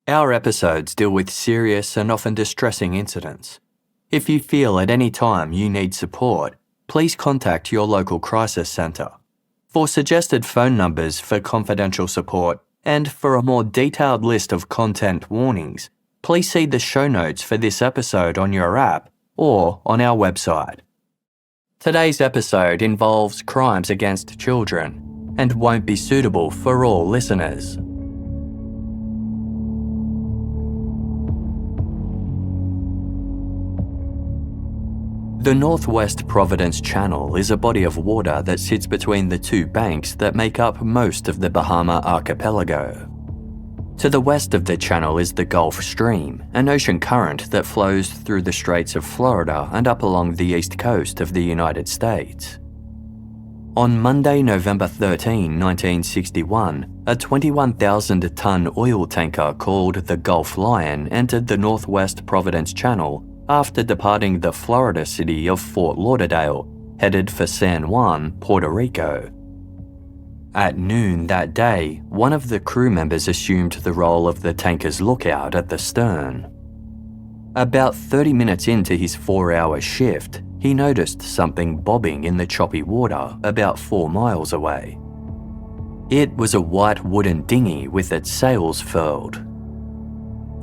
Our episodes deal with serious and often distressing incidents. If you feel at any time you need support, please contact your local crisis centre. For suggested phone numbers for confidential support and for a more detailed list of content warnings, please see the show notes for this episode on your app or on our website. Today's episode involves crimes against children and won't be suitable for all listeners. The Northwest Providence Channel is a body of water that sits between the two banks that make up most of the Bahama archipelago. To the west of the channel is the Gulf Stream, an ocean current that flows through the Straits of Florida and up along the east coast of the United States. On Monday, November 13, 1961, a 21,000-ton oil tanker called the Gulf Lion entered the Northwest Providence Channel after departing the Florida city of Fort Lauderdale, headed for San Juan, Puerto Rico. At noon that day, one of the crew members assumed the role of the tanker's lookout at the stern. About 30 minutes into his 4-hour shift, he noticed something bobbing in the choppy water about 4 miles away. It was a white wooden dinghy with its sails furled.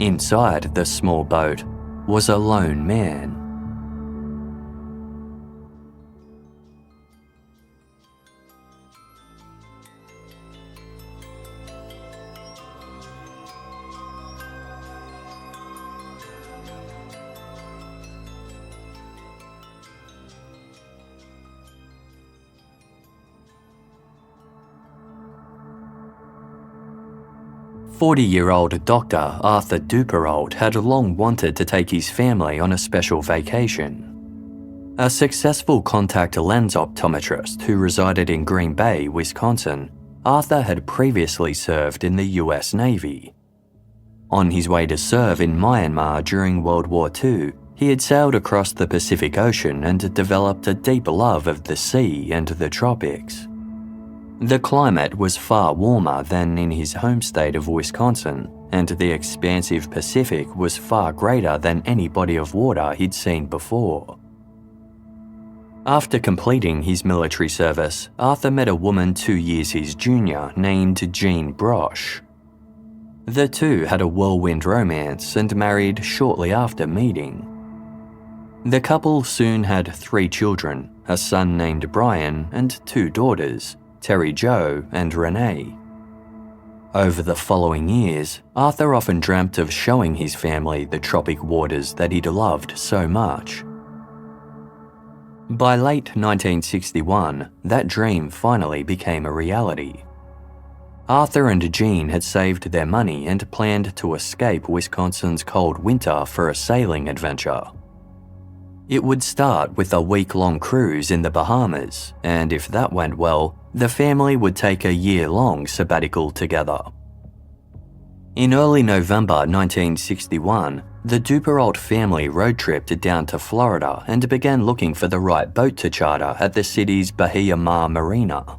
Inside the small boat was a lone man. "40-year-old Dr. Arthur Duperrault had long wanted to take his family on a special vacation. A successful contact lens optometrist who resided in Green Bay, Wisconsin, Arthur had previously served in the US Navy. On his way to serve in Myanmar during World War II, he had sailed across the Pacific Ocean and developed a deep love of the sea and the tropics. The climate was far warmer than in his home state of Wisconsin, and the expansive Pacific was far greater than any body of water he'd seen before. After completing his military service, Arthur met a woman 2 years his junior named Jean Brosh. The two had a whirlwind romance and married shortly after meeting. The couple soon had 3 children, a son named Brian and 2 daughters, Terry Jo and Renee. Over the following years, Arthur often dreamt of showing his family the tropic waters that he'd loved so much. By late 1961, that dream finally became a reality. Arthur and Jean had saved their money and planned to escape Wisconsin's cold winter for a sailing adventure. It would start with a week-long cruise in the Bahamas, and if that went well, the family would take a year-long sabbatical together. In early November 1961, the Duperrault family road-tripped down to Florida and began looking for the right boat to charter at the city's Bahia Mar Marina.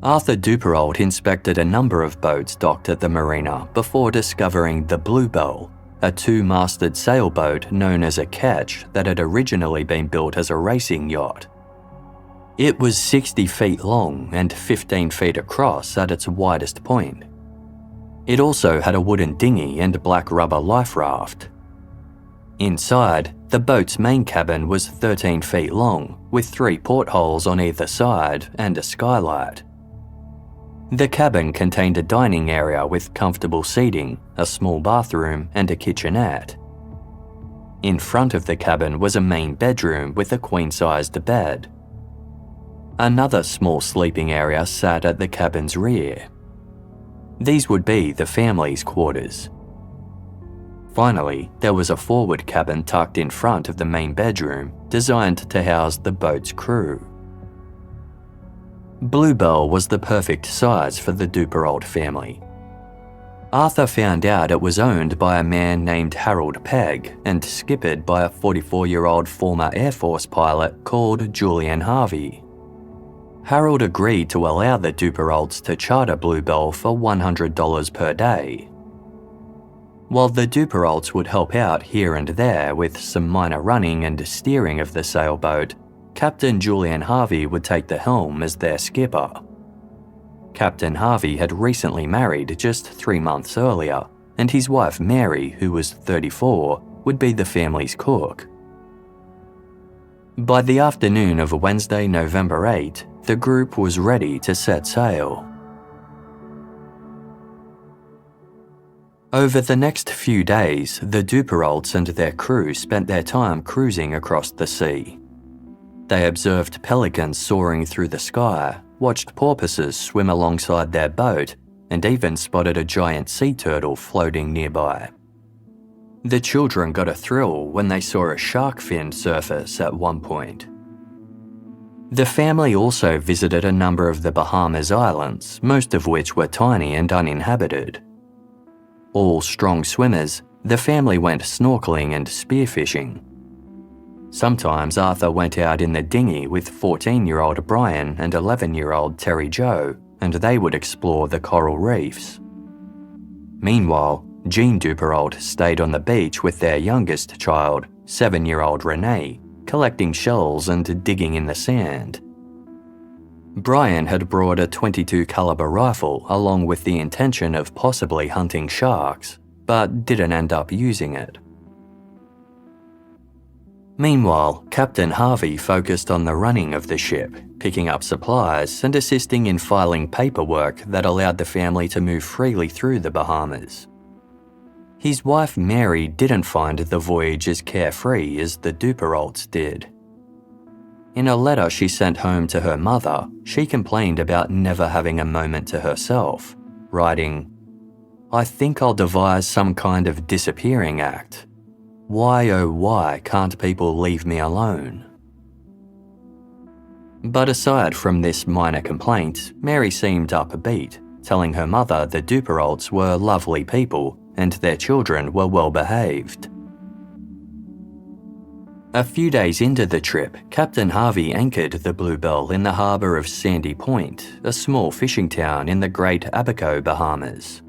Arthur Duperrault inspected a number of boats docked at the marina before discovering the Bluebelle, a 2-masted sailboat known as a ketch that had originally been built as a racing yacht. It was 60 feet long and 15 feet across at its widest point. It also had a wooden dinghy and black rubber life raft. Inside, the boat's main cabin was 13 feet long, with 3 portholes on either side and a skylight. The cabin contained a dining area with comfortable seating, a small bathroom, and a kitchenette. In front of the cabin was a main bedroom with a queen-sized bed. Another small sleeping area sat at the cabin's rear. These would be the family's quarters. Finally, there was a forward cabin tucked in front of the main bedroom, designed to house the boat's crew. Bluebelle was the perfect size for the Duperrault family. Arthur found out it was owned by a man named Harold Pegg and skippered by a 44-year-old former Air Force pilot called Julian Harvey. Harold agreed to allow the Duperraults to charter Bluebelle for $100 per day. While the Duperraults would help out here and there with some minor running and steering of the sailboat, Captain Julian Harvey would take the helm as their skipper. Captain Harvey had recently married just 3 months earlier, and his wife Mary, who was 34, would be the family's cook. By the afternoon of Wednesday, November 8, the group was ready to set sail. Over the next few days, the Duperraults and their crew spent their time cruising across the sea. They observed pelicans soaring through the sky, watched porpoises swim alongside their boat, and even spotted a giant sea turtle floating nearby. The children got a thrill when they saw a shark fin surface at one point. The family also visited a number of the Bahamas islands, most of which were tiny and uninhabited. All strong swimmers, the family went snorkeling and spearfishing. Sometimes Arthur went out in the dinghy with 14-year-old Brian and 11-year-old Terry Jo, and they would explore the coral reefs. Meanwhile, Jean Duperrault stayed on the beach with their youngest child, 7-year-old Renee, collecting shells and digging in the sand. Brian had brought a .22 caliber rifle along with the intention of possibly hunting sharks, but didn't end up using it. Meanwhile, Captain Harvey focused on the running of the ship, picking up supplies and assisting in filing paperwork that allowed the family to move freely through the Bahamas. His wife Mary didn't find the voyage as carefree as the Duperraults did. In a letter she sent home to her mother, she complained about never having a moment to herself, writing, "I think I'll devise some kind of disappearing act. Why oh why can't people leave me alone?" But aside from this minor complaint, Mary seemed upbeat, telling her mother the Duperraults were lovely people and their children were well behaved. A few days into the trip, Captain Harvey anchored the Bluebelle in the harbour of Sandy Point, a small fishing town in the Great Abaco, Bahamas.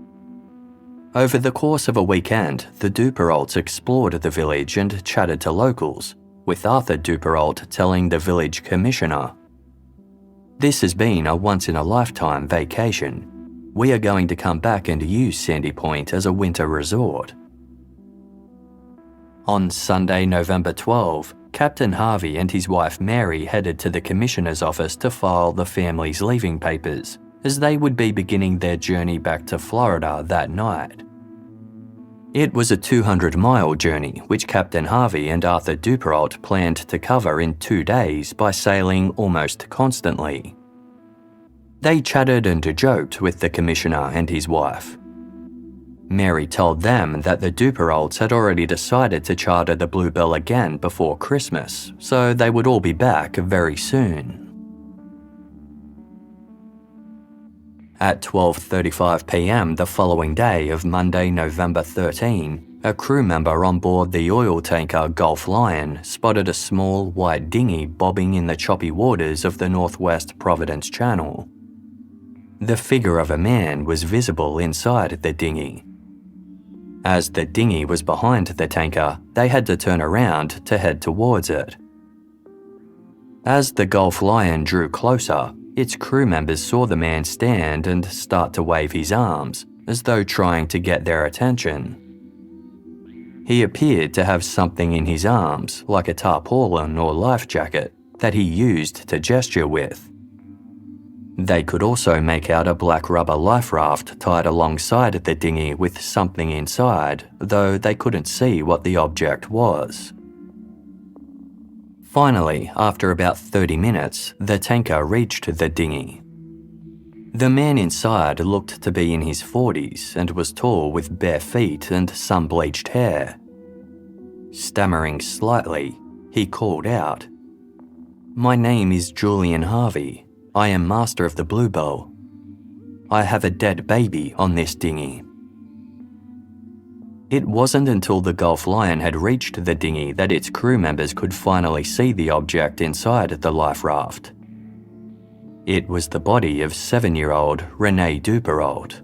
Over the course of a weekend, the Duperraults explored the village and chatted to locals, with Arthur Duperrault telling the village commissioner, "This has been a once-in-a-lifetime vacation. We are going to come back and use Sandy Point as a winter resort." On Sunday, November 12, Captain Harvey and his wife Mary headed to the Commissioner's office to file the family's leaving papers, as they would be beginning their journey back to Florida that night. It was a 200-mile journey which Captain Harvey and Arthur Duperrault planned to cover in 2 days by sailing almost constantly. They chatted and joked with the Commissioner and his wife. Mary told them that the Duperraults had already decided to charter the Bluebelle again before Christmas, so they would all be back very soon. At 12:35 p.m. the following day of Monday, November 13, a crew member on board the oil tanker Gulf Lion spotted a small white dinghy bobbing in the choppy waters of the Northwest Providence Channel. The figure of a man was visible inside the dinghy. As the dinghy was behind the tanker, they had to turn around to head towards it. As the Gulf Lion drew closer, its crew members saw the man stand and start to wave his arms, as though trying to get their attention. He appeared to have something in his arms, like a tarpaulin or life jacket, that he used to gesture with. They could also make out a black rubber life raft tied alongside the dinghy with something inside, though they couldn't see what the object was. Finally, after about 30 minutes, the tanker reached the dinghy. The man inside looked to be in his 40s and was tall with bare feet and sun-bleached hair. Stammering slightly, he called out, "My name is Julian Harvey. I am master of the Bluebelle. I have a dead baby on this dinghy." It wasn't until the Gulf Lion had reached the dinghy that its crew members could finally see the object inside the life raft. It was the body of 7-year-old Renee Duperrault.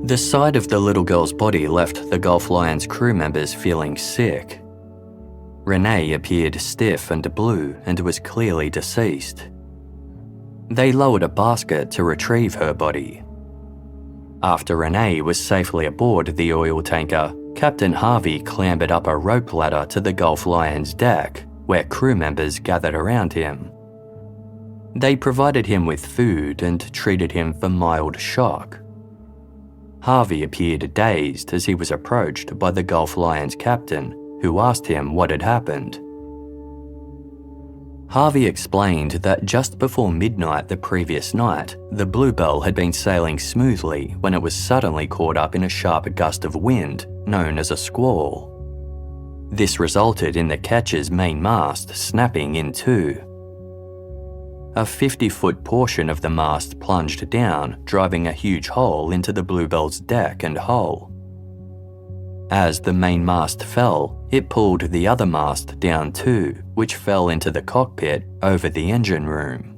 The sight of the little girl's body left the Gulf Lion's crew members feeling sick. Renee appeared stiff and blue and was clearly deceased. They lowered a basket to retrieve her body. After Renee was safely aboard the oil tanker, Captain Harvey clambered up a rope ladder to the Gulf Lion's deck, where crew members gathered around him. They provided him with food and treated him for mild shock. Harvey appeared dazed as he was approached by the Gulf Lion's captain, who asked him what had happened. Harvey explained that just before midnight the previous night, the Bluebelle had been sailing smoothly when it was suddenly caught up in a sharp gust of wind, known as a squall. This resulted in the ketch's main mast snapping in two. A 50-foot portion of the mast plunged down, driving a huge hole into the Bluebelle's deck and hull. As the main mast fell, it pulled the other mast down too, which fell into the cockpit over the engine room.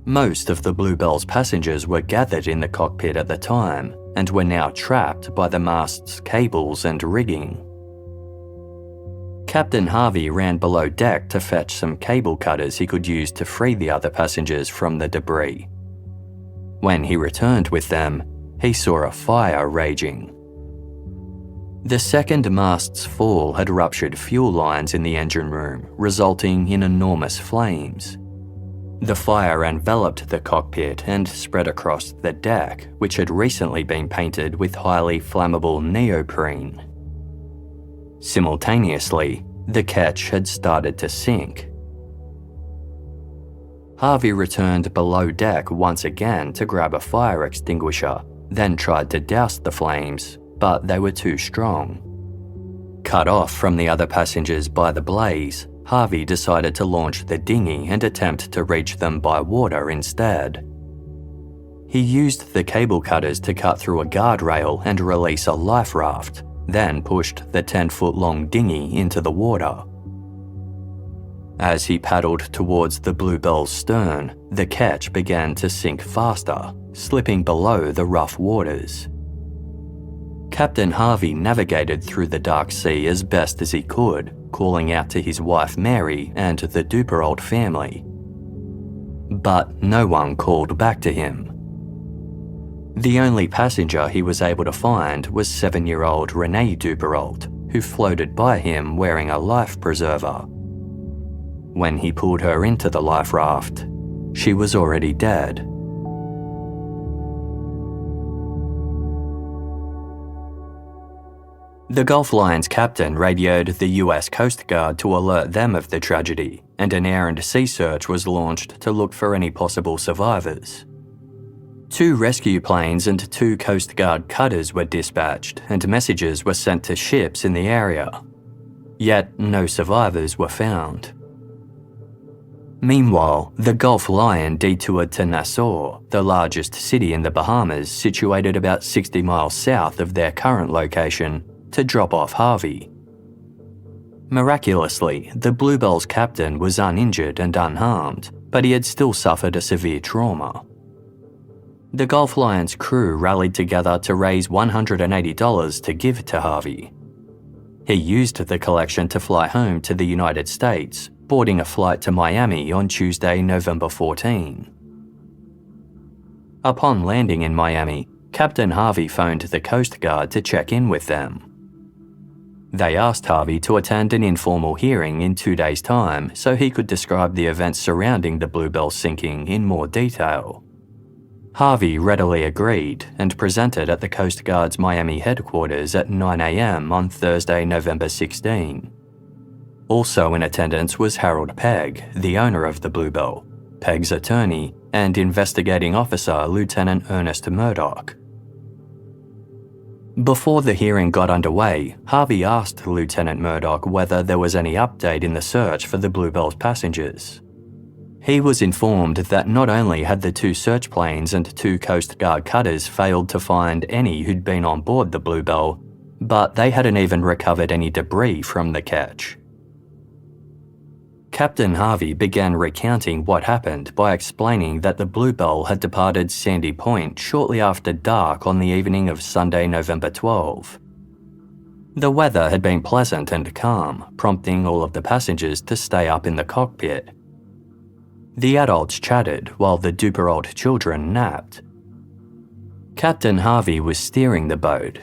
Most of the Bluebelle's passengers were gathered in the cockpit at the time and were now trapped by the mast's cables and rigging. Captain Harvey ran below deck to fetch some cable cutters he could use to free the other passengers from the debris. When he returned with them, he saw a fire raging. The second mast's fall had ruptured fuel lines in the engine room, resulting in enormous flames. The fire enveloped the cockpit and spread across the deck, which had recently been painted with highly flammable neoprene. Simultaneously, the ketch had started to sink. Harvey returned below deck once again to grab a fire extinguisher, then tried to douse the flames, but they were too strong. Cut off from the other passengers by the blaze, Harvey decided to launch the dinghy and attempt to reach them by water instead. He used the cable cutters to cut through a guardrail and release a life raft, then pushed the 10-foot-long dinghy into the water. As he paddled towards the Bluebelle's stern, the ketch began to sink faster, slipping below the rough waters. Captain Harvey navigated through the dark sea as best as he could, calling out to his wife Mary and the Duperrault family. But no one called back to him. The only passenger he was able to find was 7-year-old Renee Duperrault, who floated by him wearing a life preserver. When he pulled her into the life raft, she was already dead. The Gulf Lion's captain radioed the US Coast Guard to alert them of the tragedy, and an air and sea search was launched to look for any possible survivors. 2 rescue planes and 2 Coast Guard cutters were dispatched, and messages were sent to ships in the area. Yet no survivors were found. Meanwhile, the Gulf Lion detoured to Nassau, the largest city in the Bahamas, situated about 60 miles south of their current location, to drop off Harvey. Miraculously, the Bluebelle's captain was uninjured and unharmed, but he had still suffered a severe trauma. The Gulf Lion's crew rallied together to raise $180 to give to Harvey. He used the collection to fly home to the United States, boarding a flight to Miami on Tuesday, November 14. Upon landing in Miami, Captain Harvey phoned the Coast Guard to check in with them. They asked Harvey to attend an informal hearing in 2 days' time so he could describe the events surrounding the Bluebelle sinking in more detail. Harvey readily agreed and presented at the Coast Guard's Miami headquarters at 9 a.m. on Thursday, November 16. Also in attendance was Harold Pegg, the owner of the Bluebelle, Pegg's attorney, and investigating officer Lieutenant Ernest Murdoch. Before the hearing got underway, Harvey asked Lieutenant Murdoch whether there was any update in the search for the Bluebelle's passengers. He was informed that not only had the 2 search planes and 2 Coast Guard cutters failed to find any who'd been on board the Bluebelle, but they hadn't even recovered any debris from the ketch. Captain Harvey began recounting what happened by explaining that the Bluebelle had departed Sandy Point shortly after dark on the evening of Sunday, November 12. The weather had been pleasant and calm, prompting all of the passengers to stay up in the cockpit. The adults chatted while the Duperrault children napped. Captain Harvey was steering the boat.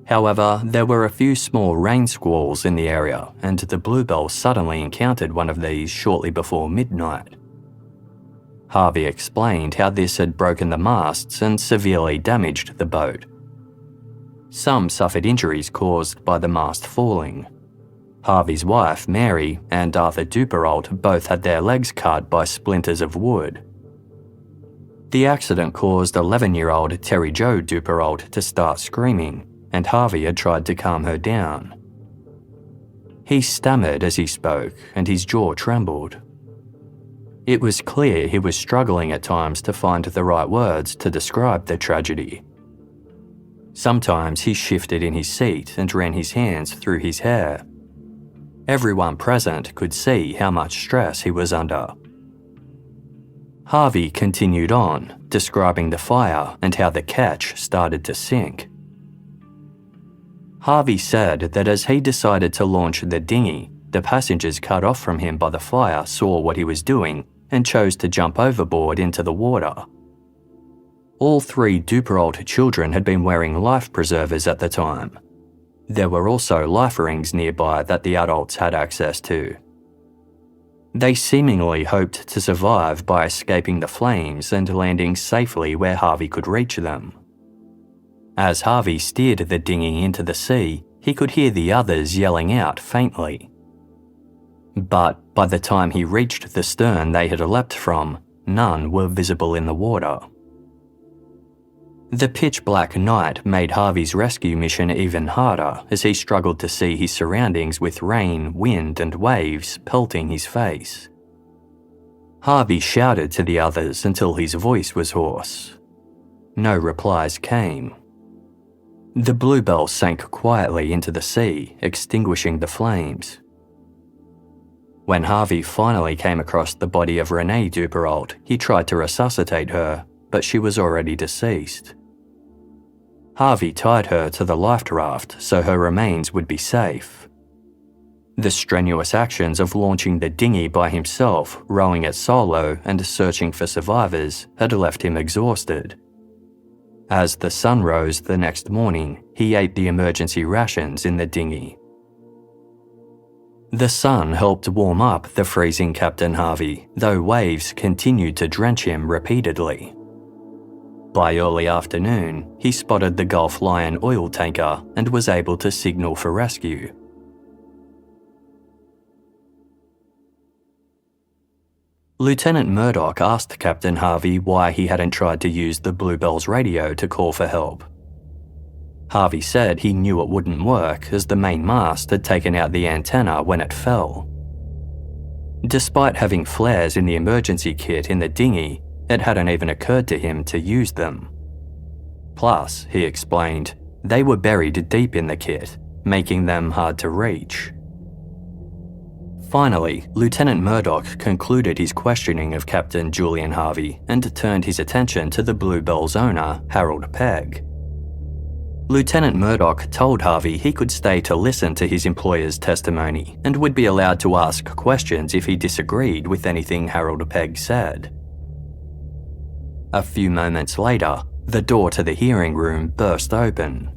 However, there were a few small rain squalls in the area, and the Bluebelle suddenly encountered one of these shortly before midnight. Harvey explained how this had broken the masts and severely damaged the boat. Some suffered injuries caused by the mast falling. Harvey's wife, Mary, and Arthur Duperrault both had their legs cut by splinters of wood. The accident caused 11-year-old Terry Jo Duperrault to start screaming, and Harvey had tried to calm her down. He stammered as he spoke, and his jaw trembled. It was clear he was struggling at times to find the right words to describe the tragedy. Sometimes he shifted in his seat and ran his hands through his hair. Everyone present could see how much stress he was under. Harvey continued on, describing the fire and how the ketch started to sink. Harvey said that as he decided to launch the dinghy, the passengers cut off from him by the fire saw what he was doing and chose to jump overboard into the water. All 3 Duperrault children had been wearing life preservers at the time. There were also life rings nearby that the adults had access to. They seemingly hoped to survive by escaping the flames and landing safely where Harvey could reach them. As Harvey steered the dinghy into the sea, he could hear the others yelling out faintly. But by the time he reached the stern they had leapt from, none were visible in the water. The pitch-black night made Harvey's rescue mission even harder as he struggled to see his surroundings with rain, wind, and waves pelting his face. Harvey shouted to the others until his voice was hoarse. No replies came. The Bluebelle sank quietly into the sea, extinguishing the flames. When Harvey finally came across the body of Renee Duperrault, he tried to resuscitate her, but she was already deceased. Harvey tied her to the life raft so her remains would be safe. The strenuous actions of launching the dinghy by himself, rowing it solo, and searching for survivors had left him exhausted. As the sun rose the next morning, he ate the emergency rations in the dinghy. The sun helped warm up the freezing Captain Harvey, though waves continued to drench him repeatedly. By early afternoon, he spotted the Gulf Lion oil tanker and was able to signal for rescue. Lieutenant Murdoch asked Captain Harvey why he hadn't tried to use the Bluebelle's radio to call for help. Harvey said he knew it wouldn't work as the main mast had taken out the antenna when it fell. Despite having flares in the emergency kit in the dinghy, it hadn't even occurred to him to use them. Plus, he explained, they were buried deep in the kit, making them hard to reach. Finally, Lieutenant Murdoch concluded his questioning of Captain Julian Harvey and turned his attention to the Bluebelle's owner, Harold Pegg. Lieutenant Murdoch told Harvey he could stay to listen to his employer's testimony and would be allowed to ask questions if he disagreed with anything Harold Pegg said. A few moments later, the door to the hearing room burst open.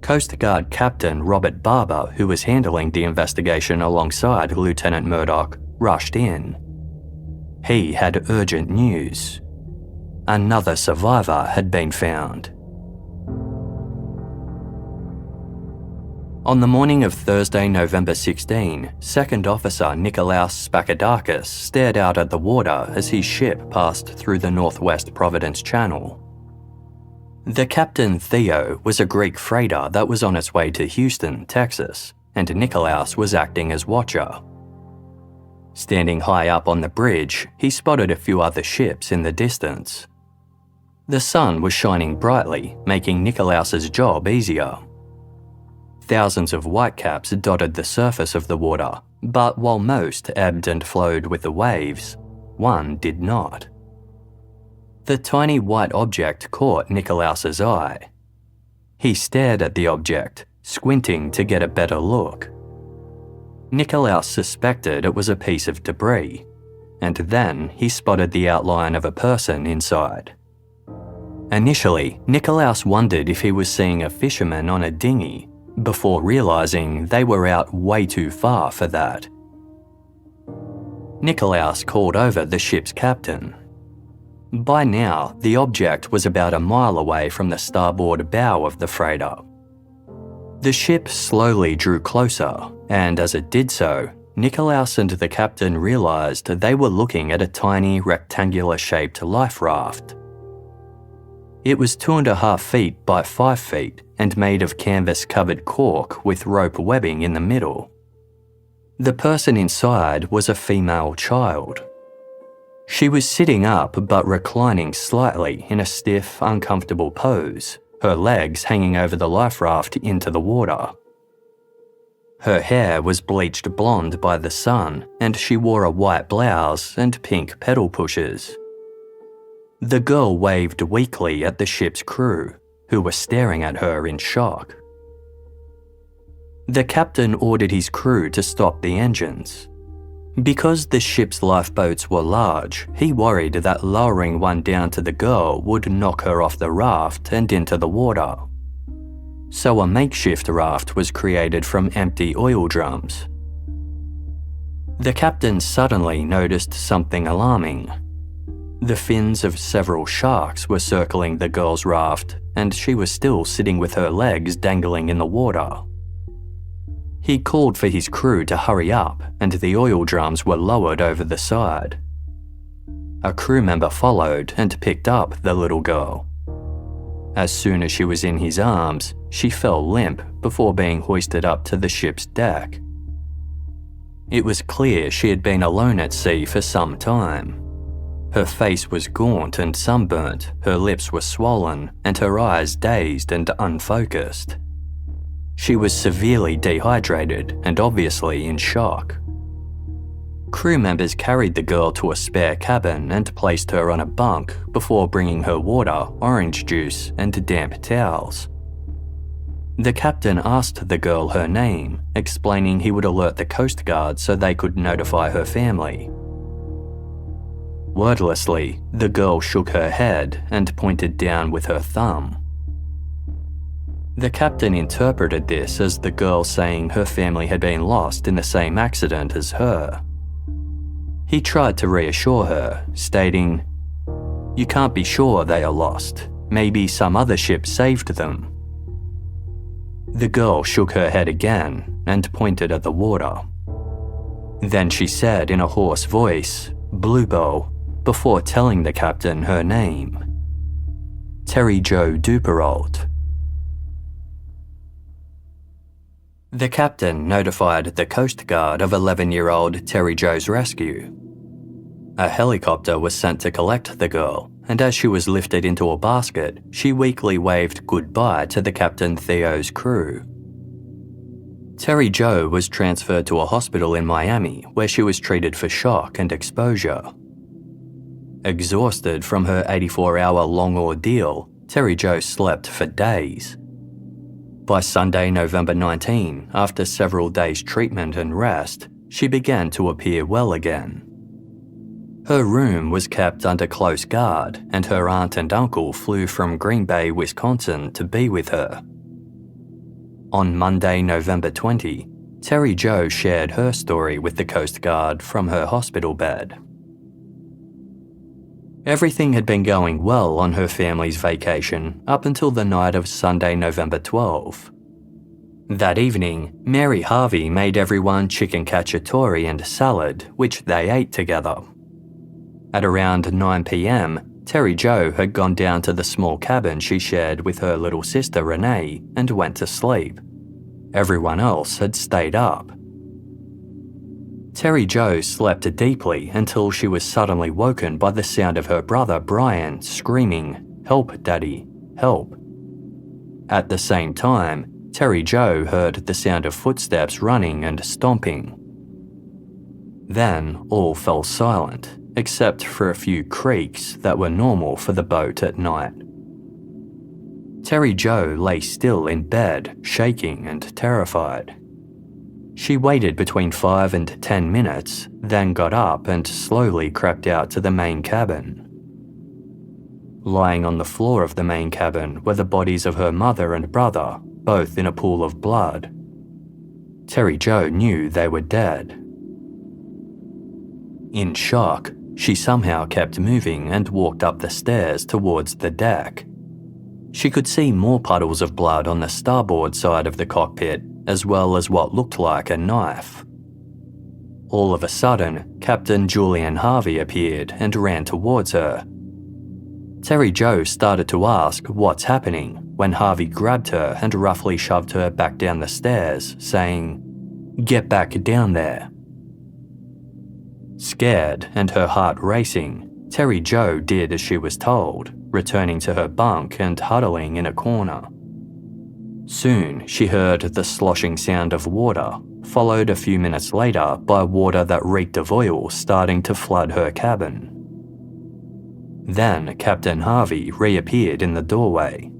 Coast Guard Captain Robert Barber, who was handling the investigation alongside Lieutenant Murdoch, rushed in. He had urgent news. Another survivor had been found. On the morning of Thursday, November 16, Second Officer Nikolaos Spakadakis stared out at the water as his ship passed through the Northwest Providence Channel. The Captain Theo was a Greek freighter that was on its way to Houston, Texas, and Nikolaos was acting as watcher. Standing high up on the bridge, he spotted a few other ships in the distance. The sun was shining brightly, making Nicolaus's job easier. Thousands of whitecaps dotted the surface of the water, but while most ebbed and flowed with the waves, one did not. The tiny white object caught Nicolaus's eye. He stared at the object, squinting to get a better look. Nicolaus suspected it was a piece of debris, and then he spotted the outline of a person inside. Initially, Nicolaus wondered if he was seeing a fisherman on a dinghy, before realising they were out way too far for that. Nicolaus called over the ship's captain. By now, the object was about a mile away from the starboard bow of the freighter. The ship slowly drew closer, and as it did so, Nicolaus and the captain realised they were looking at a tiny rectangular-shaped life raft. It was 2.5 feet by 5 feet and made of canvas-covered cork with rope webbing in the middle. The person inside was a female child. She was sitting up but reclining slightly in a stiff, uncomfortable pose, her legs hanging over the life raft into the water. Her hair was bleached blonde by the sun, and she wore a white blouse and pink pedal pushers. The girl waved weakly at the ship's crew, who were staring at her in shock. The captain ordered his crew to stop the engines. Because the ship's lifeboats were large, he worried that lowering one down to the girl would knock her off the raft and into the water. So a makeshift raft was created from empty oil drums. The captain suddenly noticed something alarming. The fins of several sharks were circling the girl's raft, and she was still sitting with her legs dangling in the water. He called for his crew to hurry up, and the oil drums were lowered over the side. A crew member followed and picked up the little girl. As soon as she was in his arms, she fell limp before being hoisted up to the ship's deck. It was clear she had been alone at sea for some time. Her face was gaunt and sunburnt, her lips were swollen, and her eyes dazed and unfocused. She was severely dehydrated and obviously in shock. Crew members carried the girl to a spare cabin and placed her on a bunk before bringing her water, orange juice, and damp towels. The captain asked the girl her name, explaining he would alert the Coast Guard so they could notify her family. Wordlessly, the girl shook her head and pointed down with her thumb. The captain interpreted this as the girl saying her family had been lost in the same accident as her. He tried to reassure her, stating, "You can't be sure they are lost. Maybe some other ship saved them." The girl shook her head again and pointed at the water. Then she said in a hoarse voice, "Bluebelle," before telling the captain her name. Terry Jo Duperrault. The captain notified the Coast Guard of 11-year-old Terry Jo's rescue. A helicopter was sent to collect the girl, and as she was lifted into a basket, she weakly waved goodbye to the Captain Theo's crew. Terry Jo was transferred to a hospital in Miami where she was treated for shock and exposure. Exhausted from her 84-hour-long ordeal, Terry Jo slept for days. By Sunday, November 19, after several days' treatment and rest, she began to appear well again. Her room was kept under close guard, and her aunt and uncle flew from Green Bay, Wisconsin to be with her. On Monday, November 20, Terry Jo shared her story with the Coast Guard from her hospital bed. Everything had been going well on her family's vacation up until the night of Sunday, November 12. That evening, Mary Harvey made everyone chicken cacciatore and salad, which they ate together. At around 9 p.m, Terry Jo had gone down to the small cabin she shared with her little sister Renee and went to sleep. Everyone else had stayed up. Terry Jo slept deeply until she was suddenly woken by the sound of her brother Brian screaming, "Help, Daddy, help." At the same time, Terry Jo heard the sound of footsteps running and stomping. Then all fell silent, except for a few creaks that were normal for the boat at night. Terry Jo lay still in bed, shaking and terrified. She waited between 5 and 10 minutes, then got up and slowly crept out to the main cabin. Lying on the floor of the main cabin were the bodies of her mother and brother, both in a pool of blood. Terry Jo knew they were dead. In shock, she somehow kept moving and walked up the stairs towards the deck. She could see more puddles of blood on the starboard side of the cockpit, as well as what looked like a knife. All of a sudden, Captain Julian Harvey appeared and ran towards her. Terry Jo started to ask what's happening when Harvey grabbed her and roughly shoved her back down the stairs, saying, "Get back down there." Scared and her heart racing, Terry Jo did as she was told, returning to her bunk and huddling in a corner. Soon, she heard the sloshing sound of water, followed a few minutes later by water that reeked of oil starting to flood her cabin. Then Captain Harvey reappeared in the doorway.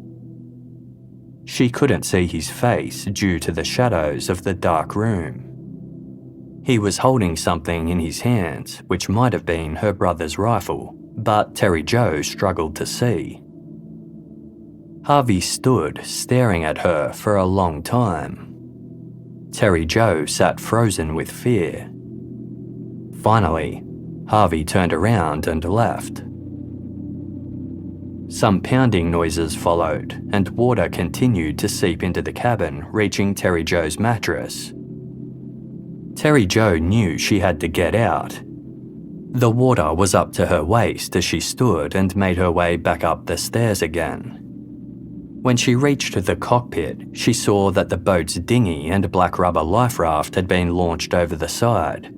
She couldn't see his face due to the shadows of the dark room. He was holding something in his hands, which might have been her brother's rifle, but Terry Jo struggled to see. Harvey stood staring at her for a long time. Terry Jo sat frozen with fear. Finally, Harvey turned around and left. Some pounding noises followed, and water continued to seep into the cabin, reaching Terry Jo's mattress. Terry Jo knew she had to get out. The water was up to her waist as she stood and made her way back up the stairs again. When she reached the cockpit, she saw that the boat's dinghy and black rubber life raft had been launched over the side.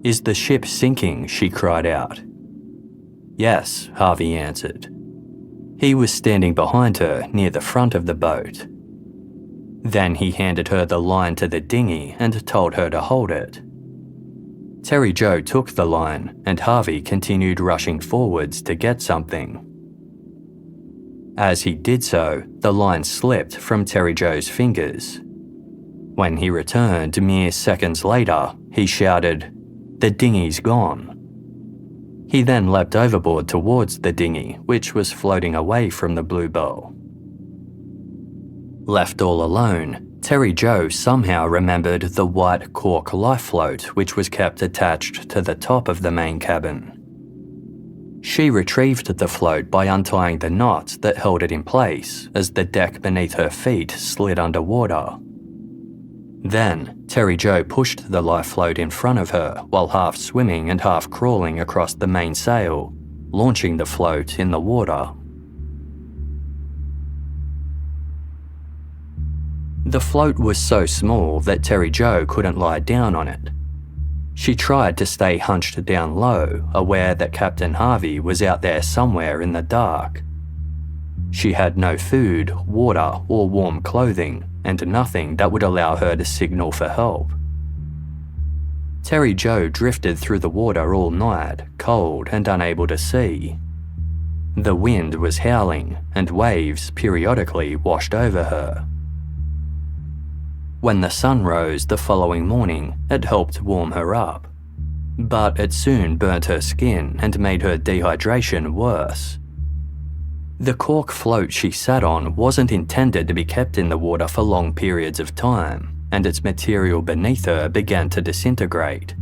"Is the ship sinking?" she cried out. "Yes," Harvey answered. He was standing behind her near the front of the boat. Then he handed her the line to the dinghy and told her to hold it. Terry Jo took the line and Harvey continued rushing forwards to get something. As he did so, the line slipped from Terry Jo's fingers. When he returned mere seconds later, he shouted, "The dinghy's gone." He then leapt overboard towards the dinghy, which was floating away from the Bluebelle. Left all alone, Terry Jo somehow remembered the white cork life float which was kept attached to the top of the main cabin. She retrieved the float by untying the knot that held it in place as the deck beneath her feet slid underwater. Then, Terry Jo pushed the life float in front of her while half swimming and half crawling across the mainsail, launching the float in the water. The float was so small that Terry Jo couldn't lie down on it. She tried to stay hunched down low, aware that Captain Harvey was out there somewhere in the dark. She had no food, water, or warm clothing, and nothing that would allow her to signal for help. Terry Jo drifted through the water all night, cold and unable to see. The wind was howling, and waves periodically washed over her. When the sun rose the following morning, it helped warm her up. But it soon burnt her skin and made her dehydration worse. The cork float she sat on wasn't intended to be kept in the water for long periods of time, and its material beneath her began to disintegrate.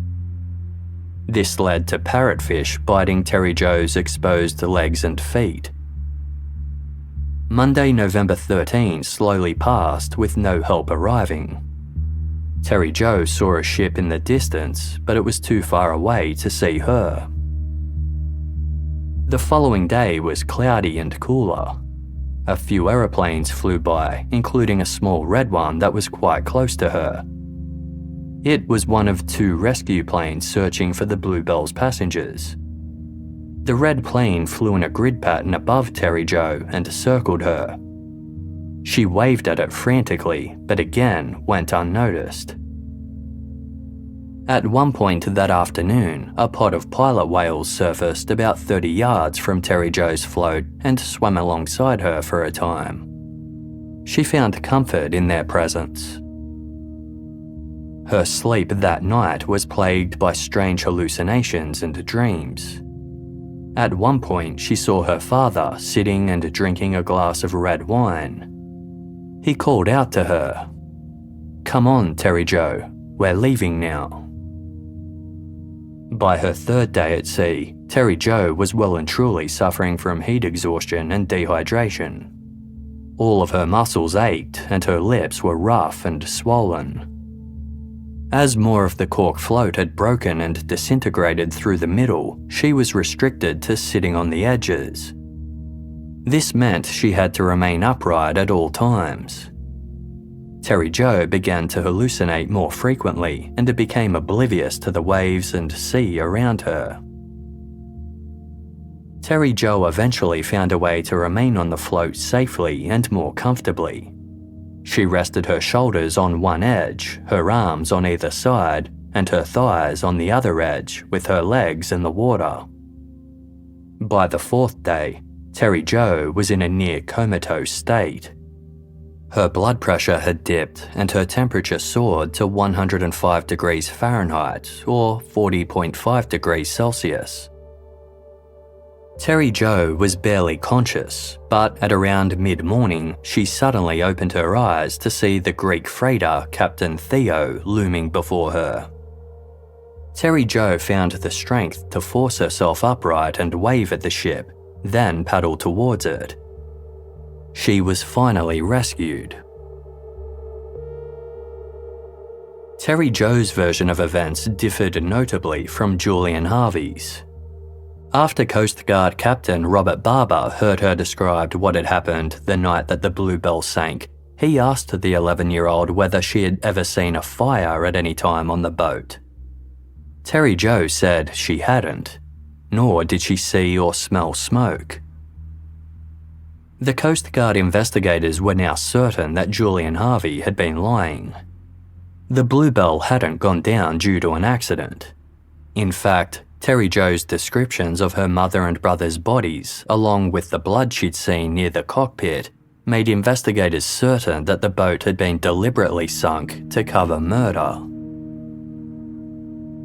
This led to parrotfish biting Terry Jo's exposed legs and feet. Monday, November 13 slowly passed with no help arriving. Terry Jo saw a ship in the distance, but it was too far away to see her. The following day was cloudy and cooler. A few aeroplanes flew by, including a small red one that was quite close to her. It was one of 2 rescue planes searching for the Bluebelle's passengers. The red plane flew in a grid pattern above Terry Jo and circled her. She waved at it frantically, but again went unnoticed. At one point that afternoon, a pod of pilot whales surfaced about 30 yards from Terry Jo's float and swam alongside her for a time. She found comfort in their presence. Her sleep that night was plagued by strange hallucinations and dreams. At one point, she saw her father sitting and drinking a glass of red wine. He called out to her, "Come on, Terry Jo, we're leaving now." By her 3rd day at sea, Terry Jo was well and truly suffering from heat exhaustion and dehydration. All of her muscles ached and her lips were rough and swollen. As more of the cork float had broken and disintegrated through the middle, she was restricted to sitting on the edges. This meant she had to remain upright at all times. Terry Jo began to hallucinate more frequently and became oblivious to the waves and sea around her. Terry Jo eventually found a way to remain on the float safely and more comfortably. She rested her shoulders on one edge, her arms on either side, and her thighs on the other edge, with her legs in the water. By the 4th day, Terry Jo was in a near comatose state. Her blood pressure had dipped and her temperature soared to 105 degrees Fahrenheit or 40.5 degrees Celsius. Terry Jo was barely conscious, but at around mid-morning, she suddenly opened her eyes to see the Greek freighter Captain Theo looming before her. Terry Jo found the strength to force herself upright and wave at the ship, then paddle towards it. She was finally rescued. Terry Jo's version of events differed notably from Julian Harvey's. After Coast Guard Captain Robert Barber heard her describe what had happened the night that the Bluebelle sank, he asked the 11-year-old whether she had ever seen a fire at any time on the boat. Terry Jo said she hadn't, nor did she see or smell smoke. The Coast Guard investigators were now certain that Julian Harvey had been lying. The Bluebelle hadn't gone down due to an accident. In fact, Terry Jo's descriptions of her mother and brother's bodies, along with the blood she'd seen near the cockpit, made investigators certain that the boat had been deliberately sunk to cover murder.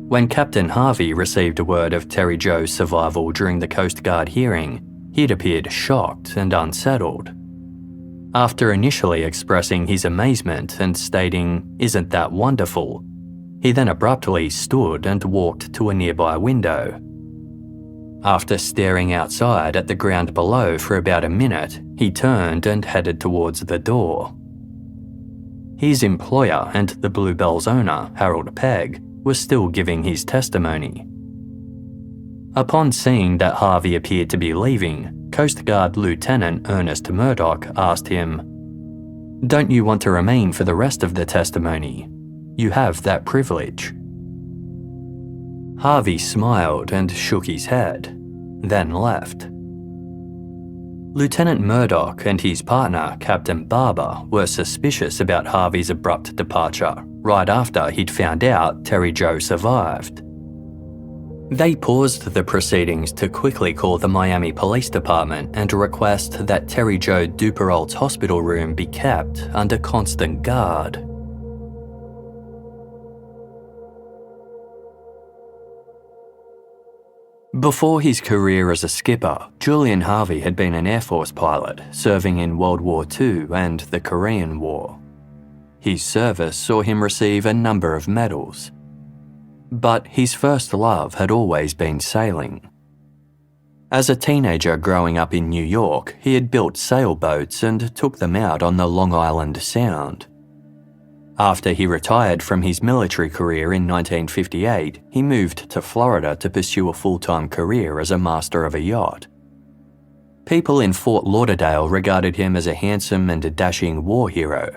When Captain Harvey received word of Terry Jo's survival during the Coast Guard hearing, he'd appeared shocked and unsettled. After initially expressing his amazement and stating, "Isn't that wonderful?" he then abruptly stood and walked to a nearby window. After staring outside at the ground below for about a minute, he turned and headed towards the door. His employer and the Bluebelle's owner, Harold Pegg, was still giving his testimony. Upon seeing that Harvey appeared to be leaving, Coast Guard Lieutenant Ernest Murdoch asked him, "Don't you want to remain for the rest of the testimony? You have that privilege." Harvey smiled and shook his head, then left. Lieutenant Murdoch and his partner, Captain Barber, were suspicious about Harvey's abrupt departure right after he'd found out Terry Jo survived. They paused the proceedings to quickly call the Miami Police Department and request that Terry Jo Duperrault's hospital room be kept under constant guard. Before his career as a skipper, Julian Harvey had been an Air Force pilot, serving in World War II and the Korean War. His service saw him receive a number of medals. But his first love had always been sailing. As a teenager growing up in New York, he had built sailboats and took them out on the Long Island Sound. After he retired from his military career in 1958, he moved to Florida to pursue a full-time career as a master of a yacht. People in Fort Lauderdale regarded him as a handsome and dashing war hero.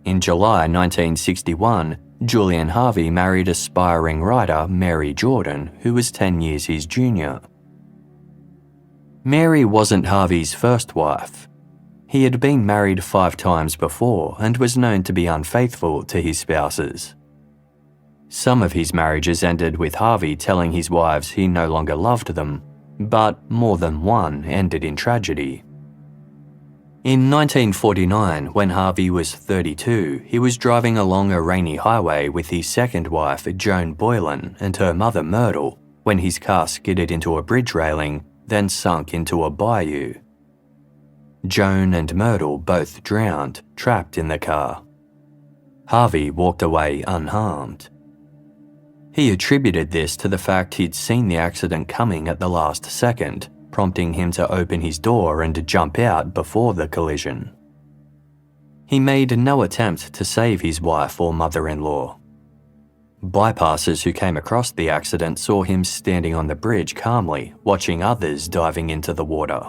In July 1961, Julian Harvey married aspiring writer Mary Jordan, who was 10 years his junior. Mary wasn't Harvey's first wife. He had been married 5 times before and was known to be unfaithful to his spouses. Some of his marriages ended with Harvey telling his wives he no longer loved them, but more than one ended in tragedy. In 1949, when Harvey was 32, he was driving along a rainy highway with his second wife, Joan Boylan, and her mother, Myrtle, when his car skidded into a bridge railing, then sunk into a bayou. Joan and Myrtle both drowned, trapped in the car. Harvey walked away unharmed. He attributed this to the fact he'd seen the accident coming at the last second, prompting him to open his door and jump out before the collision. He made no attempt to save his wife or mother-in-law. Bypassers who came across the accident saw him standing on the bridge calmly, watching others diving into the water.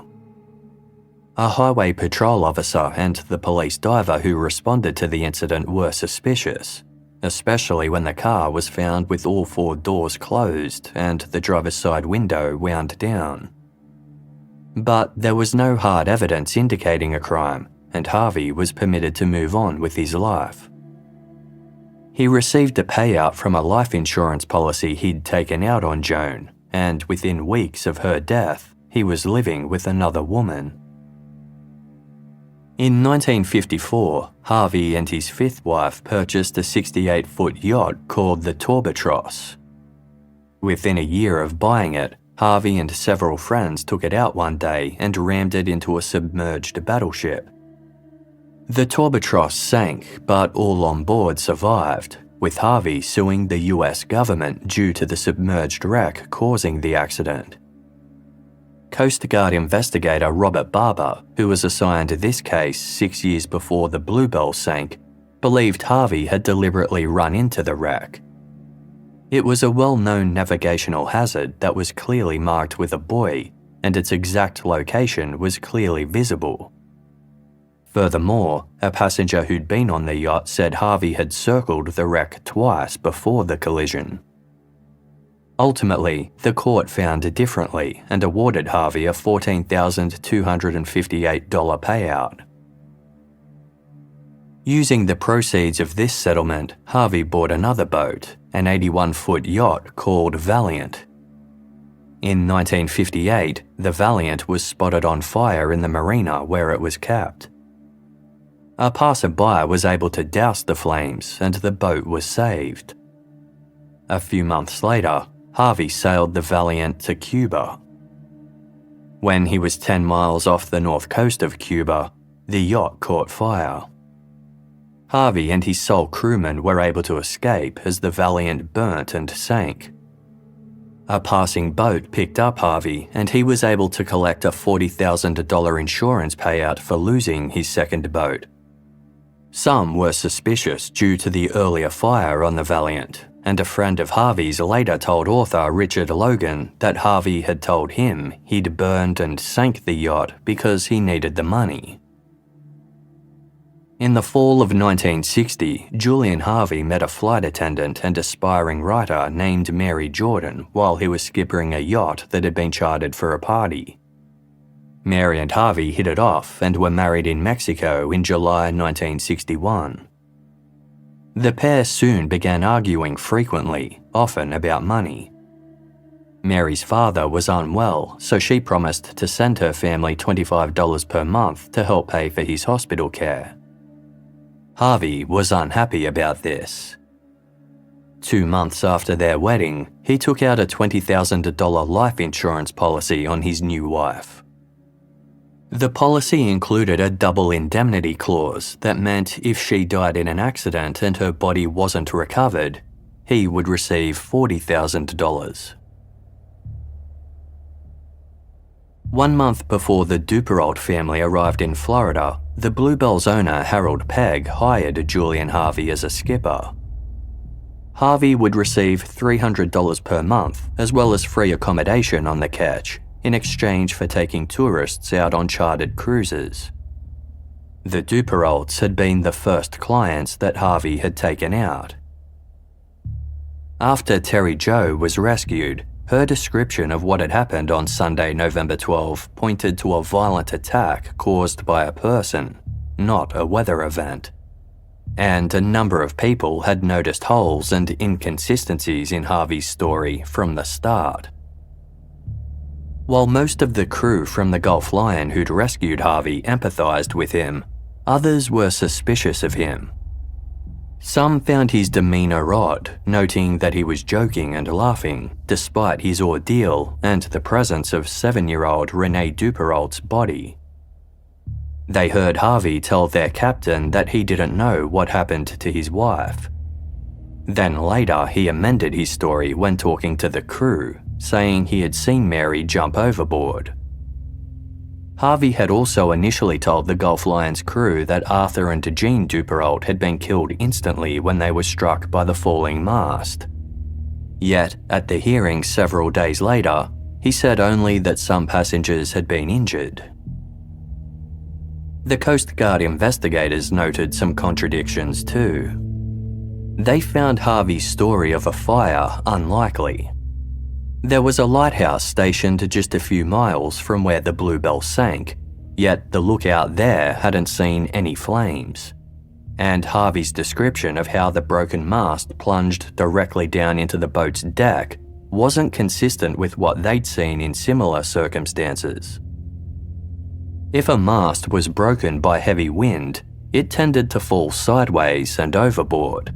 A highway patrol officer and the police diver who responded to the incident were suspicious, especially when the car was found with all 4 doors closed and the driver's side window wound down. But there was no hard evidence indicating a crime, and Harvey was permitted to move on with his life. He received a payout from a life insurance policy he'd taken out on Joan, and within weeks of her death, he was living with another woman. In 1954, Harvey and his 5th wife purchased a 68-foot yacht called the Duperraults. Within a year of buying it, Harvey and several friends took it out one day and rammed it into a submerged battleship. The Duperraults sank, but all on board survived, with Harvey suing the US government due to the submerged wreck causing the accident. Coast Guard investigator Robert Barber, who was assigned this case 6 years before the Bluebelle sank, believed Harvey had deliberately run into the wreck. It was a well-known navigational hazard that was clearly marked with a buoy, and its exact location was clearly visible. Furthermore, a passenger who'd been on the yacht said Harvey had circled the wreck twice before the collision. Ultimately, the court found differently and awarded Harvey a $14,258 payout. Using the proceeds of this settlement, Harvey bought another boat, an 81-foot yacht called Valiant. In 1958, the Valiant was spotted on fire in the marina where it was kept. A passerby was able to douse the flames and the boat was saved. A few months later, Harvey sailed the Valiant to Cuba. When he was 10 miles off the north coast of Cuba, the yacht caught fire. Harvey and his sole crewman were able to escape as the Valiant burnt and sank. A passing boat picked up Harvey and he was able to collect a $40,000 insurance payout for losing his second boat. Some were suspicious due to the earlier fire on the Valiant, and a friend of Harvey's later told author Richard Logan that Harvey had told him he'd burned and sank the yacht because he needed the money. In the fall of 1960, Julian Harvey met a flight attendant and aspiring writer named Mary Jordan while he was skippering a yacht that had been chartered for a party. Mary and Harvey hit it off and were married in Mexico in July 1961. The pair soon began arguing frequently, often about money. Mary's father was unwell, so she promised to send her family $25 per month to help pay for his hospital care. Harvey was unhappy about this. 2 months after their wedding, he took out a $20,000 life insurance policy on his new wife. The policy included a double indemnity clause that meant if she died in an accident and her body wasn't recovered, he would receive $40,000. 1 month before the Duperrault family arrived in Florida, the Bluebelle's owner Harold Pegg hired Julian Harvey as a skipper. Harvey would receive $300 per month as well as free accommodation on the ketch in exchange for taking tourists out on chartered cruises. The Duperraults had been the first clients that Harvey had taken out. After Terry Jo was rescued, her description of what had happened on Sunday, November 12, pointed to a violent attack caused by a person, not a weather event. And a number of people had noticed holes and inconsistencies in Harvey's story from the start. While most of the crew from the Gulf Lion who'd rescued Harvey empathized with him, others were suspicious of him. Some found his demeanor odd, noting that he was joking and laughing despite his ordeal and the presence of 7-year-old Renee Duperrault's body. They heard Harvey tell their captain that he didn't know what happened to his wife. Then later he amended his story when talking to the crew, saying he had seen Mary jump overboard. Harvey had also initially told the Gulf Lion's crew that Arthur and Jean Duperrault had been killed instantly when they were struck by the falling mast. Yet, at the hearing several days later, he said only that some passengers had been injured. The Coast Guard investigators noted some contradictions too. They found Harvey's story of a fire unlikely. There was a lighthouse stationed just a few miles from where the Bluebelle sank, yet the lookout there hadn't seen any flames. And Harvey's description of how the broken mast plunged directly down into the boat's deck wasn't consistent with what they'd seen in similar circumstances. If a mast was broken by heavy wind, it tended to fall sideways and overboard.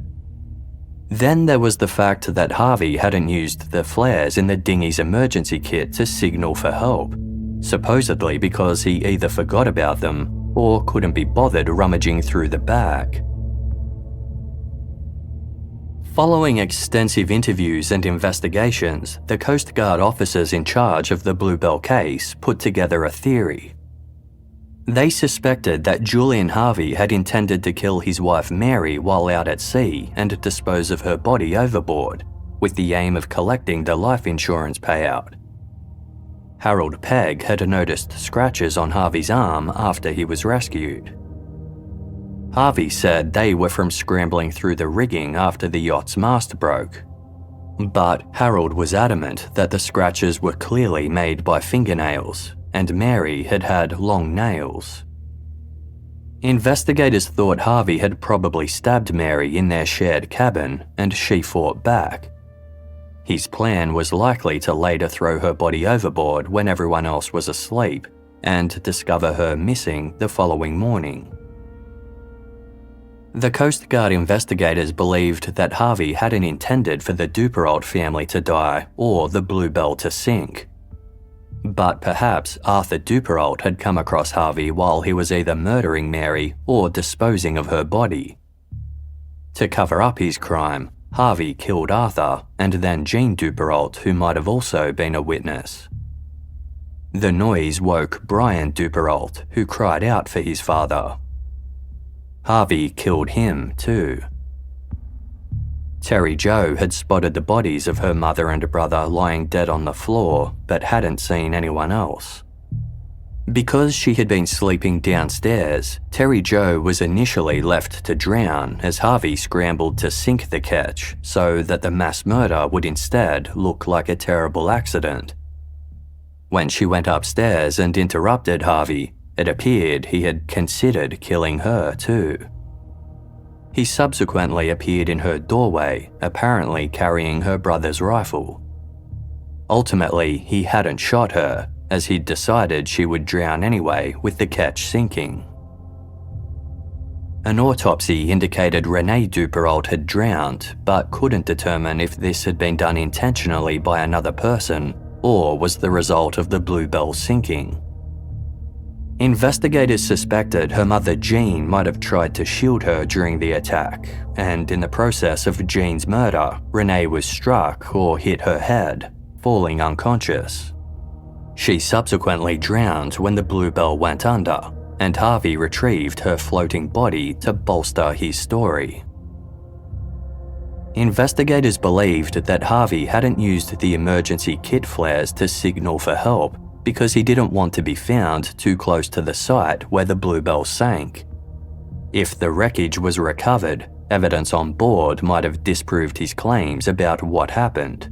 Then there was the fact that Harvey hadn't used the flares in the dinghy's emergency kit to signal for help, supposedly because he either forgot about them or couldn't be bothered rummaging through the bag. Following extensive interviews and investigations, the Coast Guard officers in charge of the Bluebelle case put together a theory. They suspected that Julian Harvey had intended to kill his wife Mary while out at sea and dispose of her body overboard, with the aim of collecting the life insurance payout. Harold Pegg had noticed scratches on Harvey's arm after he was rescued. Harvey said they were from scrambling through the rigging after the yacht's mast broke. But Harold was adamant that the scratches were clearly made by fingernails, and Mary had had long nails. Investigators thought Harvey had probably stabbed Mary in their shared cabin, and she fought back. His plan was likely to later throw her body overboard when everyone else was asleep, and discover her missing the following morning. The Coast Guard investigators believed that Harvey hadn't intended for the Duperrault family to die or the Bluebelle to sink. But perhaps Arthur Duperrault had come across Harvey while he was either murdering Mary or disposing of her body. To cover up his crime, Harvey killed Arthur and then Jean Duperrault, who might have also been a witness. The noise woke Brian Duperrault, who cried out for his father. Harvey killed him too. Terry Jo had spotted the bodies of her mother and brother lying dead on the floor, but hadn't seen anyone else. Because she had been sleeping downstairs, Terry Jo was initially left to drown as Harvey scrambled to sink the ketch so that the mass murder would instead look like a terrible accident. When she went upstairs and interrupted Harvey, it appeared he had considered killing her too. He subsequently appeared in her doorway, apparently carrying her brother's rifle. Ultimately, he hadn't shot her, as he'd decided she would drown anyway with the ketch sinking. An autopsy indicated Renee Duperrault had drowned, but couldn't determine if this had been done intentionally by another person or was the result of the Bluebelle sinking. Investigators suspected her mother Jean might have tried to shield her during the attack, and in the process of Jean's murder, Renee was struck or hit her head, falling unconscious. She subsequently drowned when the Bluebelle went under, and Harvey retrieved her floating body to bolster his story. Investigators believed that Harvey hadn't used the emergency kit flares to signal for help because he didn't want to be found too close to the site where the Bluebelle sank. If the wreckage was recovered, Evidence on board might have disproved his claims about what happened.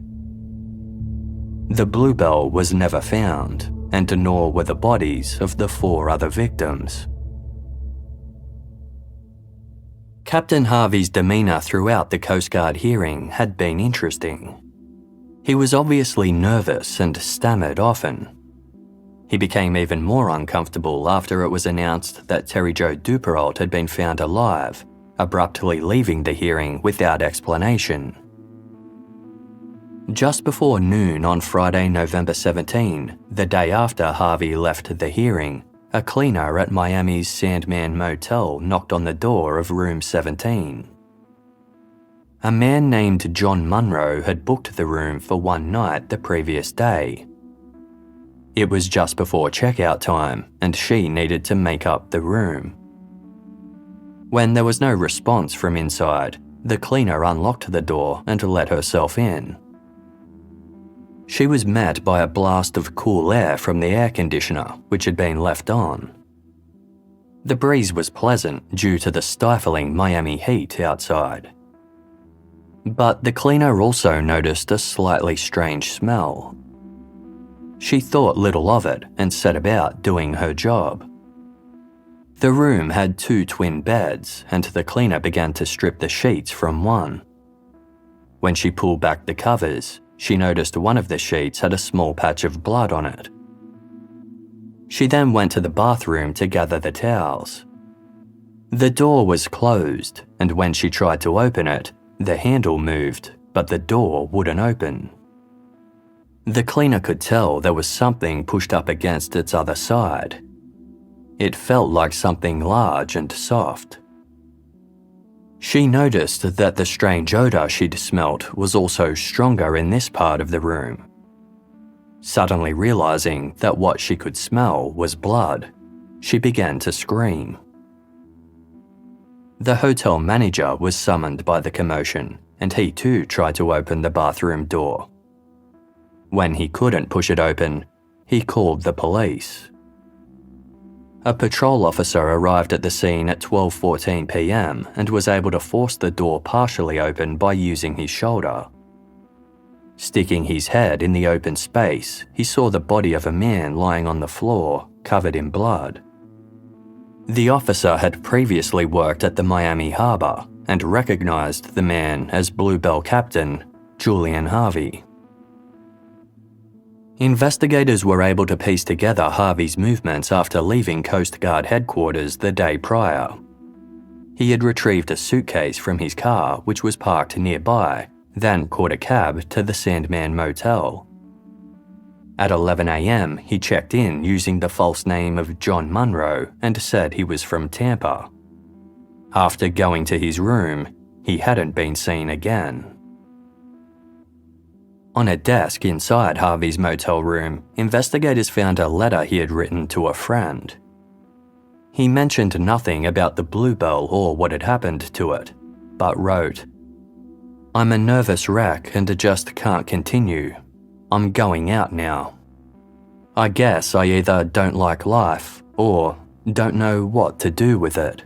The Bluebelle was never found, and nor were the bodies of the 4 other victims. Captain Harvey's demeanour throughout the Coast Guard hearing had been interesting. He was obviously nervous and stammered often. He became even more uncomfortable after it was announced that Terry Jo Duperrault had been found alive, abruptly leaving the hearing without explanation. Just before noon on Friday, November 17, the day after Harvey left the hearing, a cleaner at Miami's Sandman Motel knocked on the door of room 17. A man named John Munro had booked the room for one night the previous day. It was just before checkout time, and she needed to make up the room. When there was no response from inside, the cleaner unlocked the door and let herself in. She was met by a blast of cool air from the air conditioner, which had been left on. The breeze was pleasant due to the stifling Miami heat outside. But the cleaner also noticed a slightly strange smell. She thought little of it and set about doing her job. The room had 2 twin beds, and the cleaner began to strip the sheets from one. When she pulled back the covers, she noticed one of the sheets had a small patch of blood on it. She then went to the bathroom to gather the towels. The door was closed, and when she tried to open it, the handle moved, but the door wouldn't open. The cleaner could tell there was something pushed up against its other side. It felt like something large and soft. She noticed that the strange odour she'd smelt was also stronger in this part of the room. Suddenly realising that what she could smell was blood, she began to scream. The hotel manager was summoned by the commotion, and he too tried to open the bathroom door. When he couldn't push it open, he called the police. A patrol officer arrived at the scene at 12:14 p.m. and was able to force the door partially open by using his shoulder. Sticking his head in the open space, he saw the body of a man lying on the floor, covered in blood. The officer had previously worked at the Miami Harbor and recognized the man as Bluebelle Captain Julian Harvey. Investigators were able to piece together Harvey's movements after leaving Coast Guard headquarters the day prior. He had retrieved a suitcase from his car, which was parked nearby, then caught a cab to the Sandman Motel. At 11 a.m, he checked in using the false name of John Munro and said he was from Tampa. After going to his room, he hadn't been seen again. On a desk inside Harvey's motel room, investigators found a letter he had written to a friend. He mentioned nothing about the Bluebelle or what had happened to it, but wrote, "I'm a nervous wreck and just can't continue. I'm going out now. I guess I either don't like life or don't know what to do with it."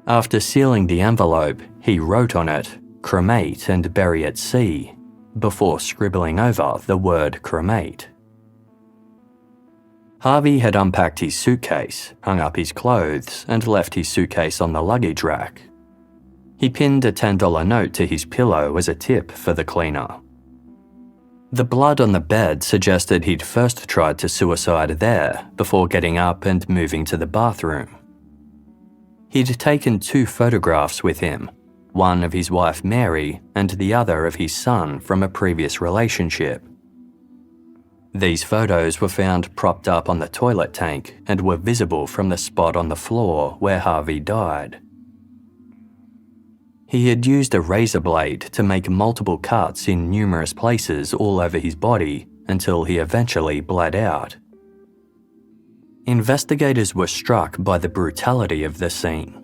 After sealing the envelope, he wrote on it, "Cremate and bury at sea," before scribbling over the word cremate. Harvey had unpacked his suitcase, hung up his clothes, and left his suitcase on the luggage rack. He pinned a $10 note to his pillow as a tip for the cleaner. The blood on the bed suggested he'd first tried to suicide there before getting up and moving to the bathroom. He'd taken 2 photographs with him, one of his wife Mary and the other of his son from a previous relationship. These photos were found propped up on the toilet tank and were visible from the spot on the floor where Harvey died. He had used a razor blade to make multiple cuts in numerous places all over his body until he eventually bled out. Investigators were struck by the brutality of the scene.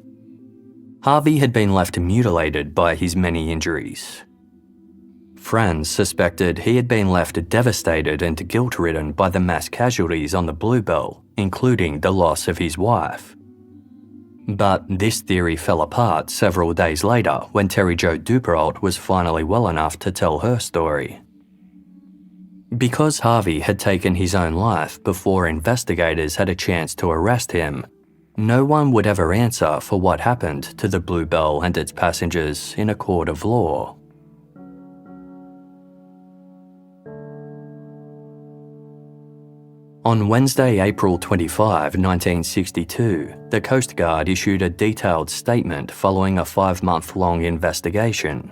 Harvey had been left mutilated by his many injuries. Friends suspected he had been left devastated and guilt-ridden by the mass casualties on the Bluebelle, including the loss of his wife. But this theory fell apart several days later when Terry Jo Duperrault was finally well enough to tell her story. Because Harvey had taken his own life before investigators had a chance to arrest him, no one would ever answer for what happened to the Bluebelle and its passengers in a court of law. On Wednesday, April 25, 1962, the Coast Guard issued a detailed statement following a 5-month-long investigation.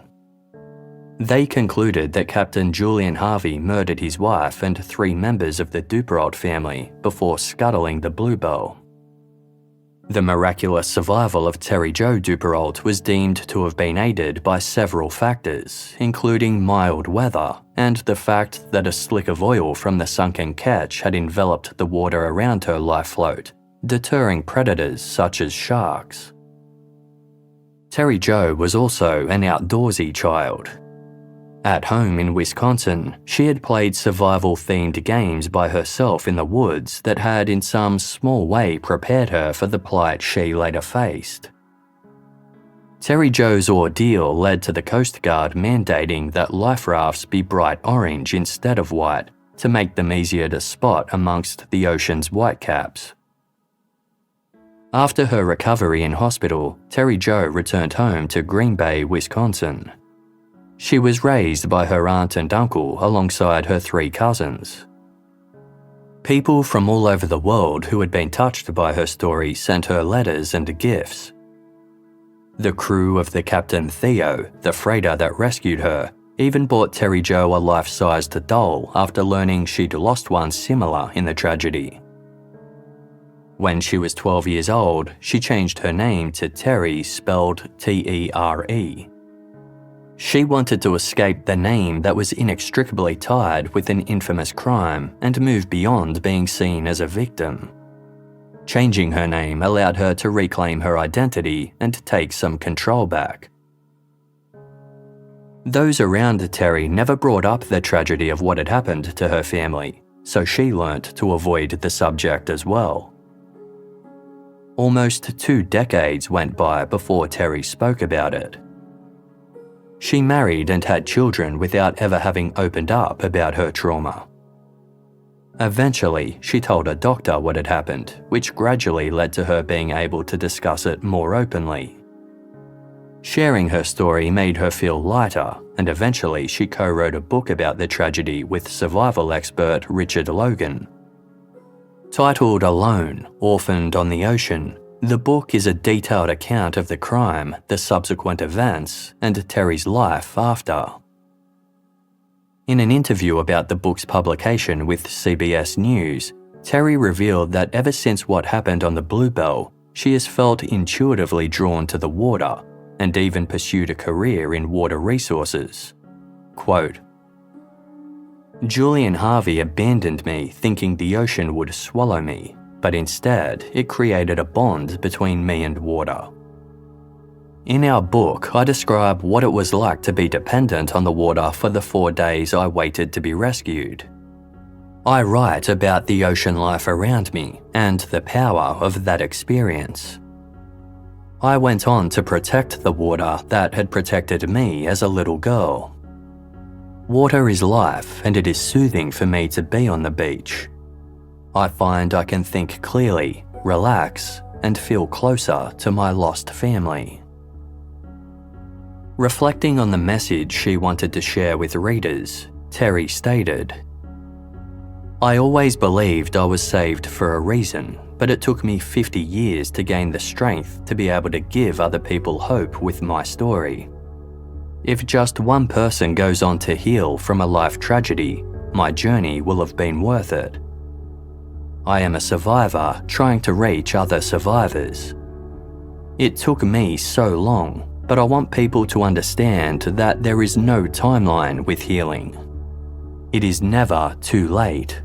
They concluded that Captain Julian Harvey murdered his wife and 3 members of the Duperrault family before scuttling the Bluebelle. The miraculous survival of Terry Jo Duperrault was deemed to have been aided by several factors, including mild weather and the fact that a slick of oil from the sunken ketch had enveloped the water around her life float, deterring predators such as sharks. Terry Jo was also an outdoorsy child. At home in Wisconsin, she had played survival-themed games by herself in the woods that had in some small way prepared her for the plight she later faced. Terry Jo's ordeal led to the Coast Guard mandating that life rafts be bright orange instead of white to make them easier to spot amongst the ocean's whitecaps. After her recovery in hospital, Terry Jo returned home to Green Bay, Wisconsin. She was raised by her aunt and uncle alongside her 3 cousins. People from all over the world who had been touched by her story sent her letters and gifts. The crew of the Captain Theo, the freighter that rescued her, even bought Terry Jo a life-sized doll after learning she'd lost one similar in the tragedy. When she was 12 years old, she changed her name to Terry, spelled T-E-R-E. She wanted to escape the name that was inextricably tied with an infamous crime and move beyond being seen as a victim. Changing her name allowed her to reclaim her identity and take some control back. Those around Terry never brought up the tragedy of what had happened to her family, so she learnt to avoid the subject as well. Almost 2 decades went by before Terry spoke about it. She married and had children without ever having opened up about her trauma. Eventually, she told a doctor what had happened, which gradually led to her being able to discuss it more openly. Sharing her story made her feel lighter, and eventually she co-wrote a book about the tragedy with survival expert Richard Logan. Titled Alone, Orphaned on the Ocean, the book is a detailed account of the crime, the subsequent events, and Terry's life after. In an interview about the book's publication with CBS News, Terry revealed that ever since what happened on the Bluebelle, she has felt intuitively drawn to the water and even pursued a career in water resources. Quote, "Julian Harvey abandoned me thinking the ocean would swallow me, but instead it created a bond between me and water. In our book, I describe what it was like to be dependent on the water for the 4 days I waited to be rescued. I write about the ocean life around me and the power of that experience. I went on to protect the water that had protected me as a little girl. Water is life, and it is soothing for me to be on the beach. I find I can think clearly, relax, and feel closer to my lost family." Reflecting on the message she wanted to share with readers, Terry stated, "I always believed I was saved for a reason, but it took me 50 years to gain the strength to be able to give other people hope with my story. If just one person goes on to heal from a life tragedy, my journey will have been worth it. I am a survivor trying to reach other survivors. It took me so long, but I want people to understand that there is no timeline with healing. It is never too late.